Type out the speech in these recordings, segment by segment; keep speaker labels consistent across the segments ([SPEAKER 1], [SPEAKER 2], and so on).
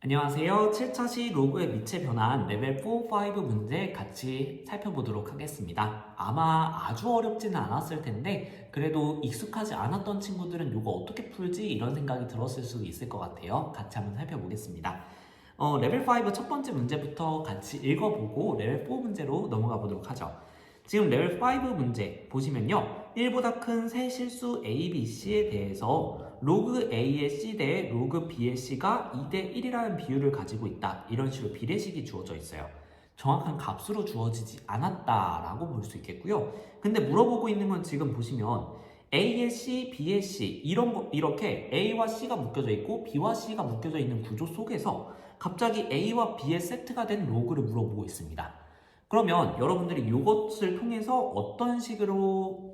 [SPEAKER 1] 안녕하세요. 7차시 로그의 미체 변환 레벨 4, 5 문제 같이 살펴보도록 하겠습니다. 아마 아주 어렵지는 않았을 텐데 그래도 익숙하지 않았던 친구들은 이거 어떻게 풀지? 이런 생각이 들었을 수도 있을 것 같아요. 같이 한번 살펴보겠습니다. 레벨 5 첫 번째 문제부터 같이 읽어보고 레벨 4 문제로 넘어가 보도록 하죠. 지금 레벨 5 문제 보시면요. 1보다 큰 세 실수 A, B, C에 대해서 로그 A의 C 대 로그 B의 C가 2대 1이라는 비율을 가지고 있다. 이런 식으로 비례식이 주어져 있어요. 정확한 값으로 주어지지 않았다라고 볼 수 있겠고요. 근데 물어보고 있는 건 지금 보시면 A의 C, B의 C 이렇게 A와 C가 묶여져 있고 B와 C가 묶여져 있는 구조 속에서 갑자기 A와 B의 세트가 된 로그를 물어보고 있습니다. 그러면 여러분들이 이것을 통해서 어떤 식으로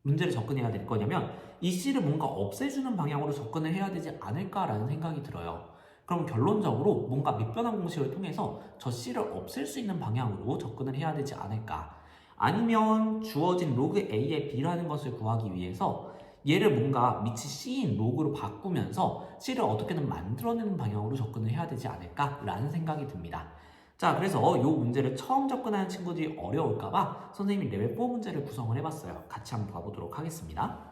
[SPEAKER 1] 문제를 접근해야 될 거냐면 이 C를 뭔가 없애주는 방향으로 접근을 해야 되지 않을까라는 생각이 들어요. 그럼 결론적으로 뭔가 밑변환 공식을 통해서 저 C를 없앨 수 있는 방향으로 접근을 해야 되지 않을까. 아니면 주어진 로그 A의 B라는 것을 구하기 위해서 얘를 뭔가 밑이 C인 로그로 바꾸면서 C를 어떻게든 만들어내는 방향으로 접근을 해야 되지 않을까라는 생각이 듭니다. 자, 그래서 이 문제를 처음 접근하는 친구들이 어려울까봐 선생님이 레벨 4 문제를 구성을 해봤어요. 같이 한번 봐보도록 하겠습니다.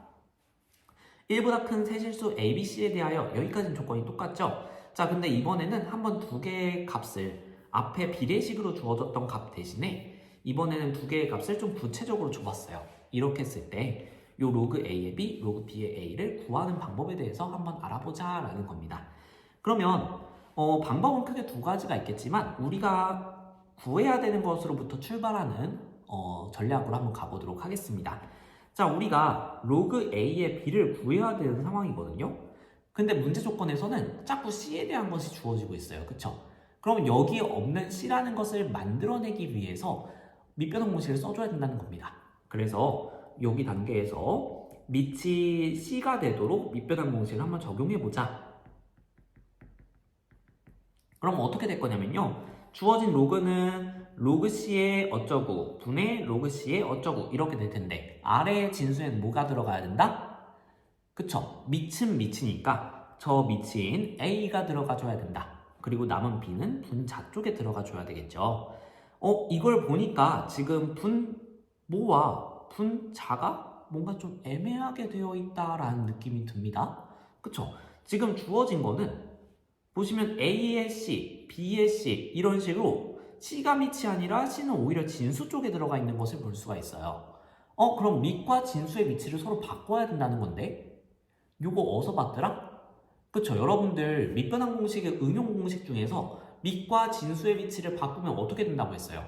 [SPEAKER 1] 1보다 큰 세실수 A, B, C에 대하여 여기까지는 조건이 똑같죠? 자, 근데 이번에는 한번 두 개의 값을 앞에 비례식으로 주어졌던 값 대신에 이번에는 두 개의 값을 좀 구체적으로 줘봤어요. 이렇게 했을 때 이 로그 A의 B, 로그 B의 A를 구하는 방법에 대해서 한번 알아보자라는 겁니다. 그러면 방법은 크게 두 가지가 있겠지만 우리가 구해야 되는 것으로부터 출발하는 전략으로 한번 가보도록 하겠습니다. 자, 우리가 로그 A의 B를 구해야 되는 상황이거든요. 근데 문제 조건에서는 자꾸 C에 대한 것이 주어지고 있어요. 그쵸? 그럼 여기에 없는 C라는 것을 만들어내기 위해서 밑변환 공식을 써줘야 된다는 겁니다. 그래서 여기 단계에서 밑이 C가 되도록 밑변환 공식을 한번 적용해보자. 그럼 어떻게 될 거냐면요. 주어진 로그는 로그 C의 어쩌고 분의 로그 C의 어쩌고 이렇게 될 텐데 아래의 진수에는 뭐가 들어가야 된다? 그쵸? 밑은 밑이니까 저 밑인 A가 들어가줘야 된다. 그리고 남은 B는 분자 쪽에 들어가줘야 되겠죠. 이걸 보니까 지금 분모와 분자가 뭔가 좀 애매하게 되어 있다라는 느낌이 듭니다. 그쵸? 지금 주어진 거는 보시면 A의 C, B의 C 이런 식으로 C가 밑이 아니라 C는 오히려 진수 쪽에 들어가 있는 것을 볼 수가 있어요. 그럼 밑과 진수의 위치를 서로 바꿔야 된다는 건데 요거 어디서 봤더라? 그쵸? 여러분들 밑변환 공식의 응용 공식 중에서 밑과 진수의 위치를 바꾸면 어떻게 된다고 했어요?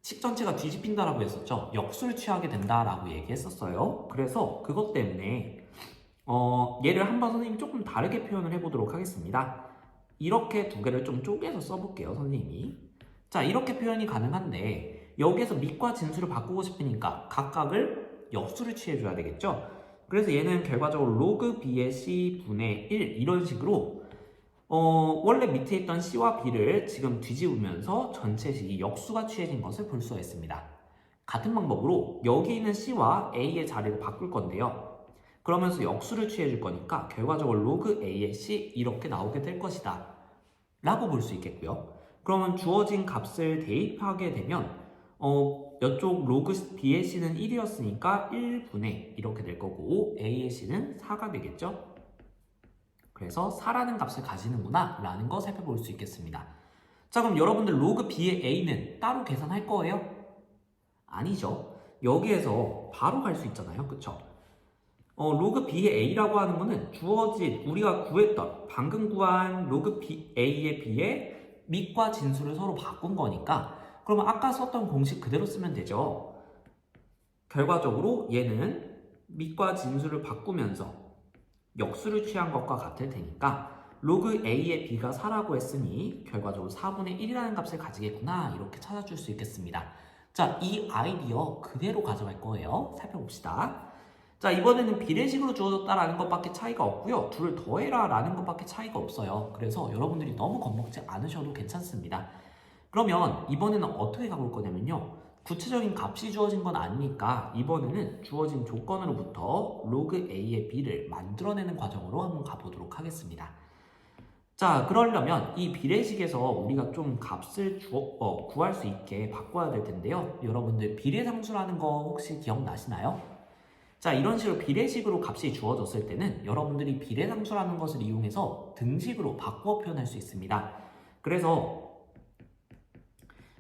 [SPEAKER 1] 식 전체가 뒤집힌다라고 했었죠? 역수를 취하게 된다라고 얘기했었어요. 그래서 그것 때문에 얘를 한번 선생님이 조금 다르게 표현을 해보도록 하겠습니다. 이렇게 두 개를 좀 쪼개서 써볼게요, 선생님이. 자, 이렇게 표현이 가능한데 여기에서 밑과 진수를 바꾸고 싶으니까 각각을 역수를 취해줘야 되겠죠? 그래서 얘는 결과적으로 로그 B의 C 분의 1 이런 식으로 원래 밑에 있던 C와 B를 지금 뒤집으면서 전체식이 역수가 취해진 것을 볼 수가 있습니다. 같은 방법으로 여기 있는 C와 A의 자리를 바꿀 건데요. 그러면서 역수를 취해줄 거니까 결과적으로 로그 A의 C 이렇게 나오게 될 것이다 라고 볼 수 있겠고요. 그러면 주어진 값을 대입하게 되면 이쪽 로그 B의 C는 1이었으니까 1분의 이렇게 될 거고 A의 C는 4가 되겠죠. 그래서 4라는 값을 가지는구나 라는 거 살펴볼 수 있겠습니다. 자, 그럼 여러분들 로그 B의 A는 따로 계산할 거예요? 아니죠. 여기에서 바로 갈 수 있잖아요. 그쵸? 로그 B의 A라고 하는 거는 주어진 우리가 구했던 방금 구한 로그 A의 B의 밑과 진수를 서로 바꾼 거니까 그러면 아까 썼던 공식 그대로 쓰면 되죠. 결과적으로 얘는 밑과 진수를 바꾸면서 역수를 취한 것과 같을 테니까 로그 A의 B가 4라고 했으니 결과적으로 4분의 1이라는 값을 가지겠구나 이렇게 찾아줄 수 있겠습니다. 자, 이 아이디어 그대로 가져갈 거예요. 살펴봅시다. 자, 이번에는 비례식으로 주어졌다라는 것밖에 차이가 없고요. 둘을 더해라 라는 것밖에 차이가 없어요. 그래서 여러분들이 너무 겁먹지 않으셔도 괜찮습니다. 그러면 이번에는 어떻게 가볼 거냐면요. 구체적인 값이 주어진 건 아니니까 이번에는 주어진 조건으로부터 로그 A의 B를 만들어내는 과정으로 한번 가보도록 하겠습니다. 자, 그러려면 이 비례식에서 우리가 좀 값을 구할 수 있게 바꿔야 될 텐데요. 여러분들 비례상수라는 거 혹시 기억나시나요? 자, 이런 식으로 비례식으로 값이 주어졌을 때는 여러분들이 비례상수라는 것을 이용해서 등식으로 바꾸어 표현할 수 있습니다. 그래서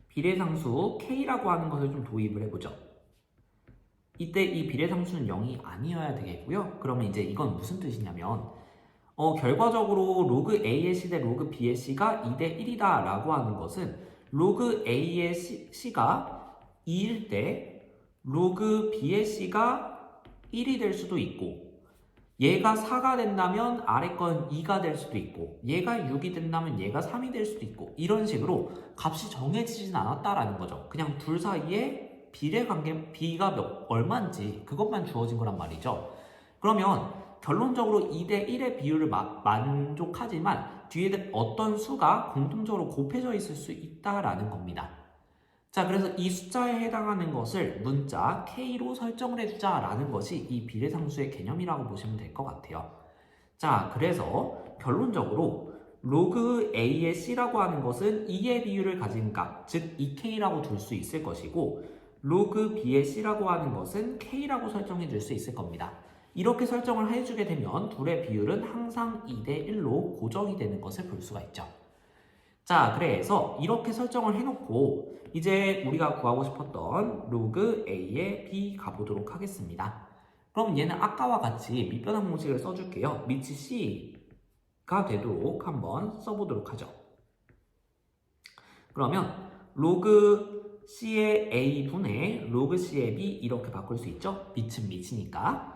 [SPEAKER 1] 비례상수 K라고 하는 것을 좀 도입을 해보죠. 이때 이 비례상수는 0이 아니어야 되겠고요. 그러면 이제 이건 무슨 뜻이냐면 결과적으로 로그 A의 C 대 로그 B의 C가 2대 1이다 라고 하는 것은 로그 A의 C가 2일 때 로그 B의 C가 1이 될 수도 있고 얘가 4가 된다면 아래 건 2가 될 수도 있고 얘가 6이 된다면 얘가 3이 될 수도 있고 이런 식으로 값이 정해지진 않았다라는 거죠. 그냥 둘 사이에 비례관계 B가 얼마인지 그것만 주어진 거란 말이죠. 그러면 결론적으로 2대 1의 비율을 만족하지만 뒤에 어떤 수가 공통적으로 곱해져 있을 수 있다라는 겁니다. 자, 그래서 이 숫자에 해당하는 것을 문자 K로 설정을 해주자라는 것이 이 비례상수의 개념이라고 보시면 될 것 같아요. 자, 그래서 결론적으로 로그 A의 C라고 하는 것은 2의 비율을 가진 값, 즉 2K라고 둘 수 있을 것이고 로그 B의 C라고 하는 것은 K라고 설정해 줄 수 있을 겁니다. 이렇게 설정을 해주게 되면 둘의 비율은 항상 2대 1로 고정이 되는 것을 볼 수가 있죠. 자, 그래서 이렇게 설정을 해놓고 이제 우리가 구하고 싶었던 로그 A의 B 가보도록 하겠습니다. 그럼 얘는 아까와 같이 밑변환 공식을 써줄게요. 밑이 C가 되도록 한번 써보도록 하죠. 그러면 로그 C의 A 분의 로그 C의 B 이렇게 바꿀 수 있죠. 밑은 밑이니까.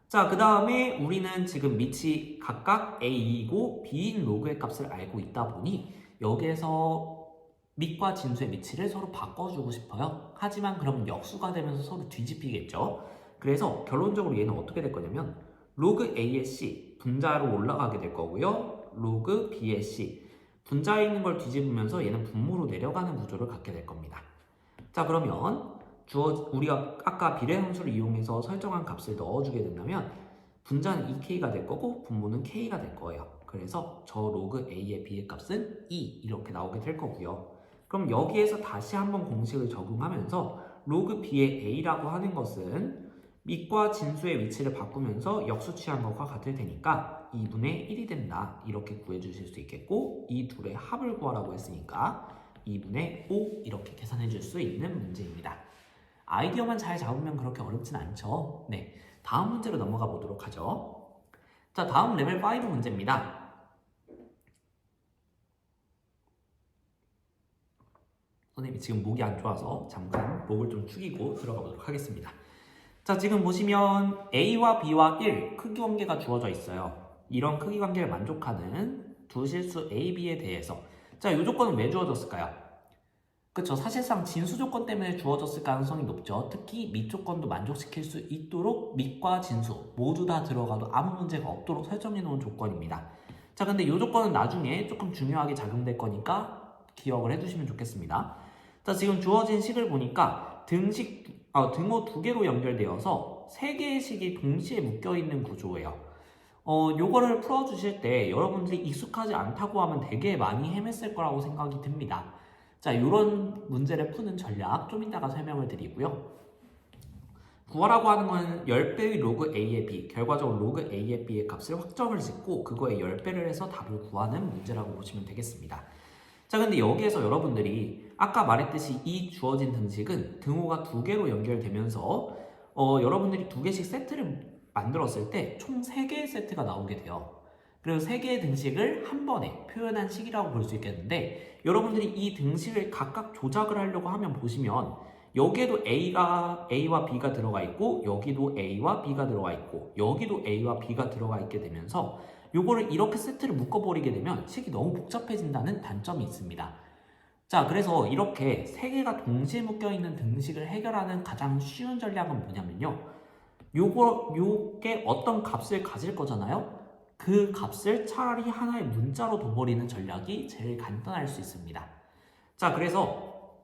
[SPEAKER 1] 자, 그 다음에 우리는 지금 밑이 각각 A이고 B인 로그의 값을 알고 있다 보니 여기에서 밑과 진수의 위치를 서로 바꿔주고 싶어요. 하지만 그러면 역수가 되면서 서로 뒤집히겠죠. 그래서 결론적으로 얘는 어떻게 될 거냐면 로그 A의 C 분자로 올라가게 될 거고요. 로그 B의 C 분자에 있는 걸 뒤집으면서 얘는 분모로 내려가는 구조를 갖게 될 겁니다. 자, 그러면 우리가 아까 비례함수를 이용해서 설정한 값을 넣어주게 된다면 분자는 2K가 될 거고 분모는 K가 될 거예요. 그래서 저 로그 A의 B의 값은 2 이렇게 나오게 될 거고요. 그럼 여기에서 다시 한번 공식을 적용하면서 로그 B의 A라고 하는 것은 밑과 진수의 위치를 바꾸면서 역수 취한 것과 같을 테니까 2분의 1이 된다 이렇게 구해주실 수 있겠고 이 둘의 합을 구하라고 했으니까 2분의 5 이렇게 계산해 줄 수 있는 문제입니다. 아이디어만 잘 잡으면 그렇게 어렵진 않죠. 네, 다음 문제로 넘어가 보도록 하죠. 자, 다음 레벨 5 문제입니다. 선생님이 지금 목이 안 좋아서 잠깐 목을 좀 축이고 들어가 보도록 하겠습니다. 자, 지금 보시면 A와 B와 1 크기 관계가 주어져 있어요. 이런 크기 관계를 만족하는 두 실수 A, B에 대해서 자, 이 조건은 왜 주어졌을까요? 그쵸, 사실상 진수 조건 때문에 주어졌을 가능성이 높죠. 특히 밑 조건도 만족시킬 수 있도록 밑과 진수 모두 다 들어가도 아무 문제가 없도록 설정해 놓은 조건입니다. 자, 근데 이 조건은 나중에 조금 중요하게 작용될 거니까 기억을 해두시면 좋겠습니다. 자, 지금 주어진 식을 보니까 등호 두 개로 연결되어서 세 개의 식이 동시에 묶여있는 구조예요. 요거를 풀어주실 때 여러분들이 익숙하지 않다고 하면 되게 많이 헤맸을 거라고 생각이 듭니다. 자, 이런 문제를 푸는 전략 좀 이따가 설명을 드리고요. 구하라고 하는 건 10배의 로그 A의 B, 결과적으로 로그 A의 B의 값을 확정을 짓고 그거에 10배를 해서 답을 구하는 문제라고 보시면 되겠습니다. 자, 근데 여기에서 여러분들이 아까 말했듯이 이 주어진 등식은 등호가 두 개로 연결되면서 여러분들이 두 개씩 세트를 만들었을 때 총 3개의 세트가 나오게 돼요. 그래서 3개의 등식을 한 번에 표현한 식이라고 볼 수 있겠는데 여러분들이 이 등식을 각각 조작을 하려고 하면 보시면 여기에도 A와 B가 들어가 있고 여기도 A와 B가 들어가 있고 여기도 A와 B가 들어가 있게 되면서 요거를 이렇게 세트를 묶어버리게 되면 식이 너무 복잡해진다는 단점이 있습니다. 자, 그래서 이렇게 3개가 동시에 묶여있는 등식을 해결하는 가장 쉬운 전략은 뭐냐면요. 요게 어떤 값을 가질 거잖아요. 그 값을 차라리 하나의 문자로 둬버리는 전략이 제일 간단할 수 있습니다. 자, 그래서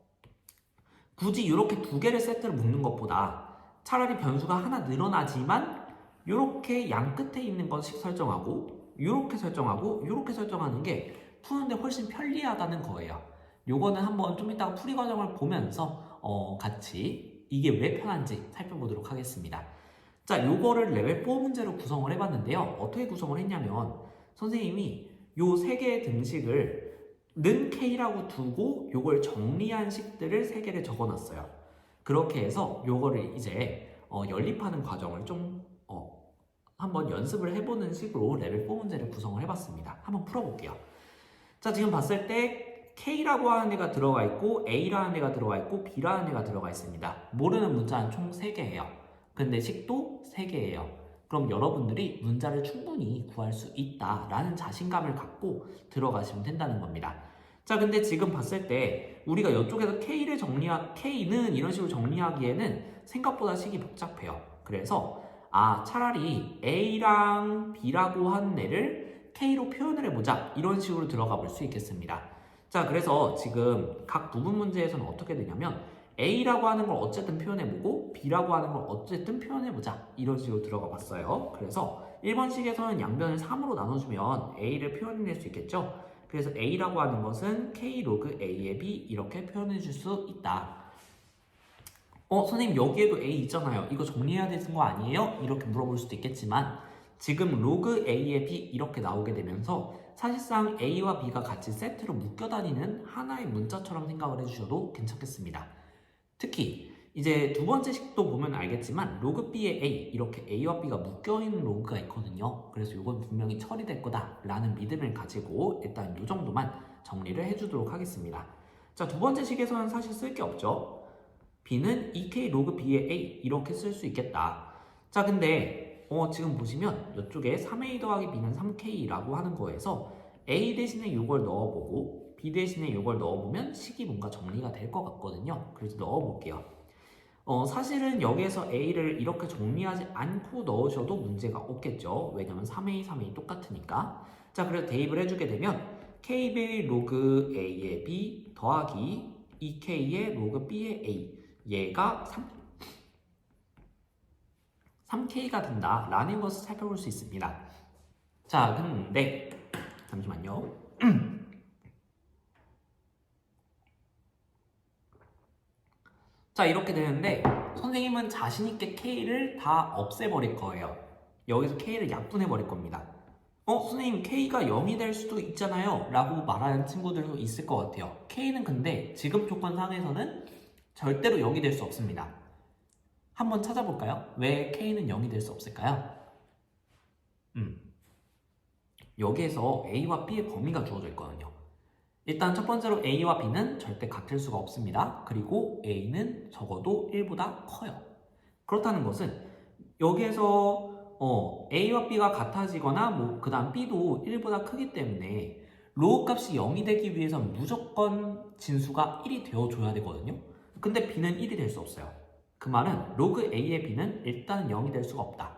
[SPEAKER 1] 굳이 이렇게 두 개를 세트를 묶는 것보다 차라리 변수가 하나 늘어나지만 이렇게 양 끝에 있는 것씩 설정하고 이렇게 설정하고 이렇게 설정하는 게 푸는데 훨씬 편리하다는 거예요. 요거는 한번 좀 이따가 풀이 과정을 보면서 같이 이게 왜 편한지 살펴보도록 하겠습니다. 자, 요거를 레벨 4 문제로 구성을 해봤는데요. 어떻게 구성을 했냐면 선생님이 요 세 개의 등식을 는 K라고 두고 요걸 정리한 식들을 세 개를 적어놨어요. 그렇게 해서 요거를 이제 연립하는 과정을 좀 한번 연습을 해보는 식으로 레벨 4 문제를 구성을 해봤습니다. 한번 풀어볼게요. 자, 지금 봤을 때 K라고 하는 애가 들어가 있고 A라는 애가 들어가 있고 B라는 애가 들어가 있습니다. 모르는 문자는 총 3개예요. 근데 식도 3개예요. 그럼 여러분들이 문자를 충분히 구할 수 있다라는 자신감을 갖고 들어가시면 된다는 겁니다. 자, 근데 지금 봤을 때 우리가 이쪽에서 K는 이런 식으로 정리하기에는 생각보다 식이 복잡해요. 그래서 차라리 A랑 B라고 하는 애를 K로 표현을 해보자, 이런 식으로 들어가 볼 수 있겠습니다. 자, 그래서 지금 각 부분 문제에서는 어떻게 되냐면 A라고 하는 걸 어쨌든 표현해보고 B라고 하는 걸 어쨌든 표현해보자, 이런 식으로 들어가 봤어요. 그래서 1번식에서는 양변을 3으로 나눠주면 A를 표현해낼 수 있겠죠. 그래서 A라고 하는 것은 K 로그 A의 B 이렇게 표현해 줄 수 있다. 선생님 여기에도 A 있잖아요. 이거 정리해야 되는 거 아니에요? 이렇게 물어볼 수도 있겠지만 지금 로그 A의 B 이렇게 나오게 되면서 사실상 A와 B가 같이 세트로 묶여 다니는 하나의 문자처럼 생각을 해주셔도 괜찮겠습니다. 특히 이제 두 번째 식도 보면 알겠지만 로그 B의 A, 이렇게 A와 B가 묶여있는 로그가 있거든요. 그래서 이건 분명히 처리될 거다 라는 믿음을 가지고 일단 이 정도만 정리를 해주도록 하겠습니다. 자, 두 번째 식에서는 사실 쓸 게 없죠. B는 2K 로그 B의 A 이렇게 쓸 수 있겠다. 자, 근데 지금 보시면 이쪽에 3A 더하기 B는 3K라고 하는 거에서 A 대신에 이걸 넣어보고 B 대신에 이걸 넣어보면 식이 뭔가 정리가 될 것 같거든요. 그래서 넣어볼게요. 사실은 여기에서 A를 이렇게 정리하지 않고 넣으셔도 문제가 없겠죠. 왜냐면 3A, 3A 똑같으니까. 자, 그래서 대입을 해주게 되면 KB 로그 A의 B 더하기 2K의 로그 B의 A, 얘가 3K가 된다 라는 것을 살펴볼 수 있습니다. 자, 근데 잠시만요. 자, 이렇게 되는데 선생님은 자신있게 K를 다 없애버릴 거예요. 여기서 K를 약분해버릴 겁니다. 선생님 K가 0이 될 수도 있잖아요 라고 말하는 친구들도 있을 것 같아요. K는 근데 지금 조건상에서는 절대로 0이 될 수 없습니다. 한번 찾아볼까요? 왜 K는 0이 될 수 없을까요? 여기에서 A와 B의 범위가 주어져 있거든요. 일단 첫 번째로 A와 B는 절대 같을 수가 없습니다. 그리고 A는 적어도 1보다 커요. 그렇다는 것은 여기에서 A와 B가 같아지거나 그 다음 B도 1보다 크기 때문에 로그 값이 0이 되기 위해선 무조건 진수가 1이 되어줘야 되거든요. 근데 B는 1이 될 수 없어요. 그 말은 로그 A의 B는 일단 0이 될 수가 없다.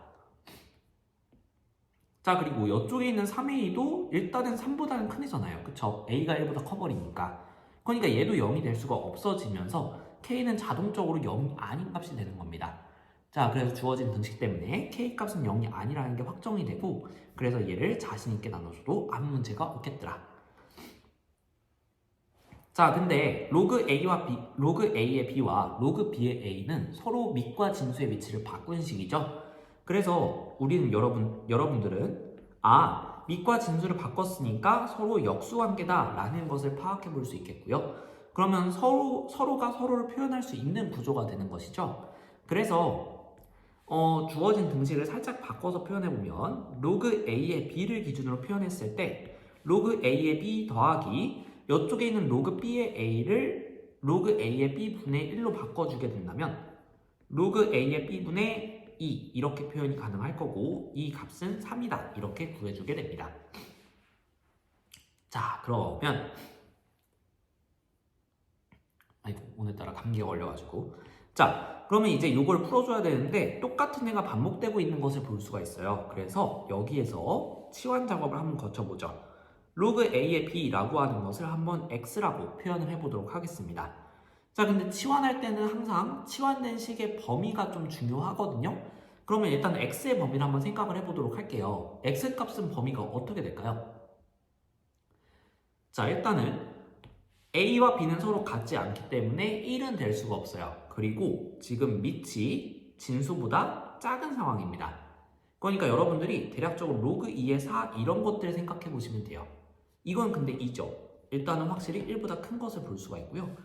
[SPEAKER 1] 자, 그리고 이쪽에 있는 3A도 일단은 3보다는 큰 애잖아요. 그쵸? A가 1보다 커버리니까. 그러니까 얘도 0이 될 수가 없어지면서 K는 자동적으로 0이 아닌 값이 되는 겁니다. 자, 그래서 주어진 등식 때문에 K 값은 0이 아니라는 게 확정이 되고, 그래서 얘를 자신있게 나눠줘도 아무 문제가 없겠더라. 자, 근데 로그 A의 B와 로그 B의 A는 서로 밑과 진수의 위치를 바꾼 식이죠. 그래서 우리는 여러분들은 밑과 진수를 바꿨으니까 서로 역수관계다 라는 것을 파악해 볼 수 있겠고요. 그러면 서로가 서로를 표현할 수 있는 구조가 되는 것이죠. 그래서 주어진 등식을 살짝 바꿔서 표현해 보면 로그 A의 B를 기준으로 표현했을 때 로그 A의 B 더하기 이쪽에 있는 로그 B의 A를 로그 A의 B분의 1로 바꿔주게 된다면 로그 A의 B분의 2 이렇게 표현이 가능할 거고 이 값은 3이다 이렇게 구해주게 됩니다. 자, 그러면 오늘따라 감기가 걸려가지고 자, 그러면 이제 이걸 풀어줘야 되는데 똑같은 애가 반복되고 있는 것을 볼 수가 있어요. 그래서 여기에서 치환 작업을 한번 거쳐보죠. 로그 A의 B라고 하는 것을 한번 X라고 표현을 해보도록 하겠습니다. 자, 근데 치환할 때는 항상 치환된 식의 범위가 좀 중요하거든요. 그러면 일단 x의 범위를 한번 생각을 해보도록 할게요. x 값은 범위가 어떻게 될까요? 자, 일단은 a와 b는 서로 같지 않기 때문에 1은 될 수가 없어요. 그리고 지금 밑이 진수보다 작은 상황입니다. 그러니까 여러분들이 대략적으로 로그 2의 4 이런 것들 생각해 보시면 돼요. 이건 근데 2죠. 일단은 확실히 1보다 큰 것을 볼 수가 있고요.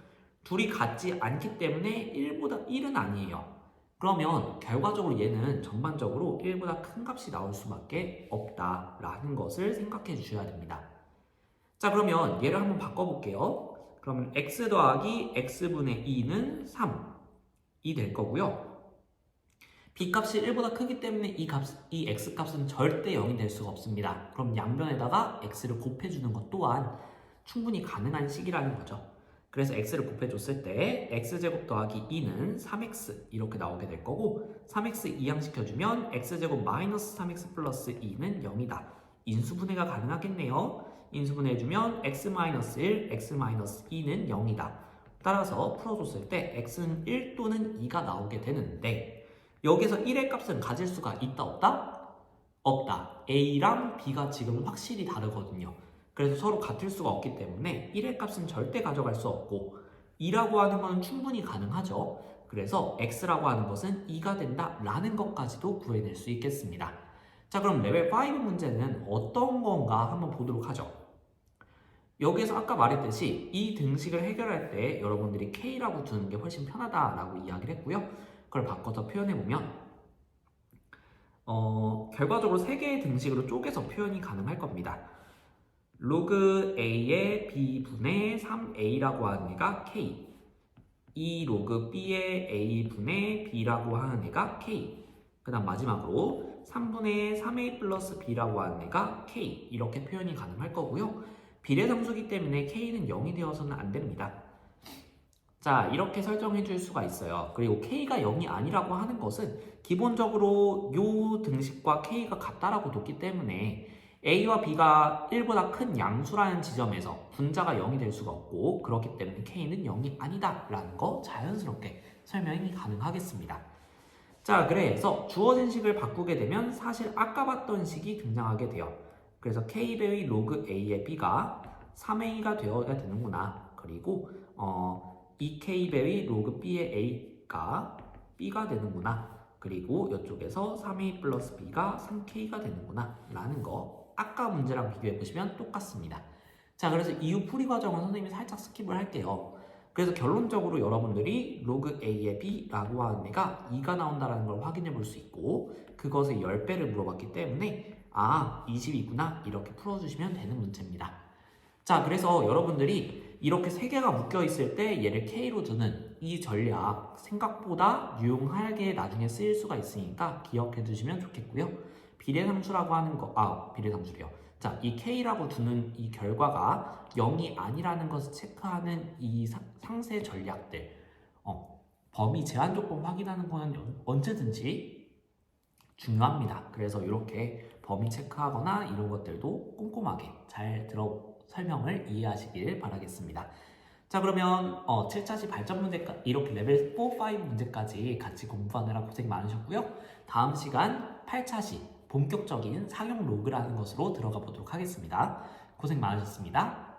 [SPEAKER 1] 둘이 같지 않기 때문에 1은 아니에요. 그러면 결과적으로 얘는 전반적으로 1보다 큰 값이 나올 수밖에 없다라는 것을 생각해 주셔야 됩니다. 자, 그러면 얘를 한번 바꿔볼게요. 그러면 x 더하기 x분의 2는 3이 될 거고요. b 값이 1보다 크기 때문에 이 x 값은 절대 0이 될 수가 없습니다. 그럼 양변에다가 x를 곱해주는 것 또한 충분히 가능한 식이라는 거죠. 그래서 x를 곱해줬을 때 x제곱 더하기 2는 3x 이렇게 나오게 될 거고 3x 이항시켜주면 x제곱 마이너스 3x 플러스 2는 0이다. 인수분해가 가능하겠네요. 인수분해해주면 x-1, x-2는 0이다. 따라서 풀어줬을 때 x는 1 또는 2가 나오게 되는데 여기서 1의 값은 가질 수가 있다 없다? 없다. a랑 b가 지금 확실히 다르거든요. 그래서 서로 같을 수가 없기 때문에 1의 값은 절대 가져갈 수 없고 2라고 하는 건 충분히 가능하죠. 그래서 x라고 하는 것은 2가 된다 라는 것까지도 구해낼 수 있겠습니다. 자, 그럼 레벨 5 문제는 어떤 건가 한번 보도록 하죠. 여기에서 아까 말했듯이 이 등식을 해결할 때 여러분들이 k라고 두는 게 훨씬 편하다라고 이야기를 했고요. 그걸 바꿔서 표현해보면 결과적으로 3개의 등식으로 쪼개서 표현이 가능할 겁니다. 로그 a의 b분의 3a라고 하는 애가 k, 이 로그 b의 a분의 b라고 하는 애가 k, 그 다음 마지막으로 3분의 3a 플러스 b라고 하는 애가 k, 이렇게 표현이 가능할 거고요. 비례상수기 때문에 k는 0이 되어서는 안 됩니다. 자, 이렇게 설정해 줄 수가 있어요. 그리고 k가 0이 아니라고 하는 것은 기본적으로 요 등식과 k가 같다라고 뒀기 때문에 a와 b가 1보다 큰 양수라는 지점에서 분자가 0이 될 수가 없고 그렇기 때문에 k는 0이 아니다 라는 거 자연스럽게 설명이 가능하겠습니다. 자, 그래서 주어진 식을 바꾸게 되면 사실 아까 봤던 식이 등장하게 돼요. 그래서 k배의 로그 a의 b가 3a가 되어야 되는구나. 그리고 2k배의 로그 b의 a가 b가 되는구나. 그리고 이쪽에서 3a 플러스 b가 3k가 되는구나 라는 거 아까 문제랑 비교해 보시면 똑같습니다. 자, 그래서 이후 풀이 과정은 선생님이 살짝 스킵을 할게요. 그래서 결론적으로 여러분들이 로그 a의 b라고 하는 애가 2가 나온다는 걸 확인해 볼 수 있고 그것의 10배를 물어봤기 때문에 20이구나 이렇게 풀어주시면 되는 문제입니다. 자, 그래서 여러분들이 이렇게 3개가 묶여있을 때 얘를 k로 두는 이 전략 생각보다 유용하게 나중에 쓰일 수가 있으니까 기억해 두시면 좋겠고요. 비례상수라고 하는 거, 비례상수래요. 자, 이 k라고 두는 이 결과가 0이 아니라는 것을 체크하는 이 상세 전략들, 범위 제한 조건 확인하는 거는 언제든지 중요합니다. 그래서 이렇게 범위 체크하거나 이런 것들도 꼼꼼하게 잘 설명을 이해하시길 바라겠습니다. 자, 그러면 7차시 발전 문제까지 이렇게 레벨 4, 5 문제까지 같이 공부하느라 고생 많으셨고요. 다음 시간 8차시 본격적인 상용 로그라는 것으로 들어가 보도록 하겠습니다. 고생 많으셨습니다.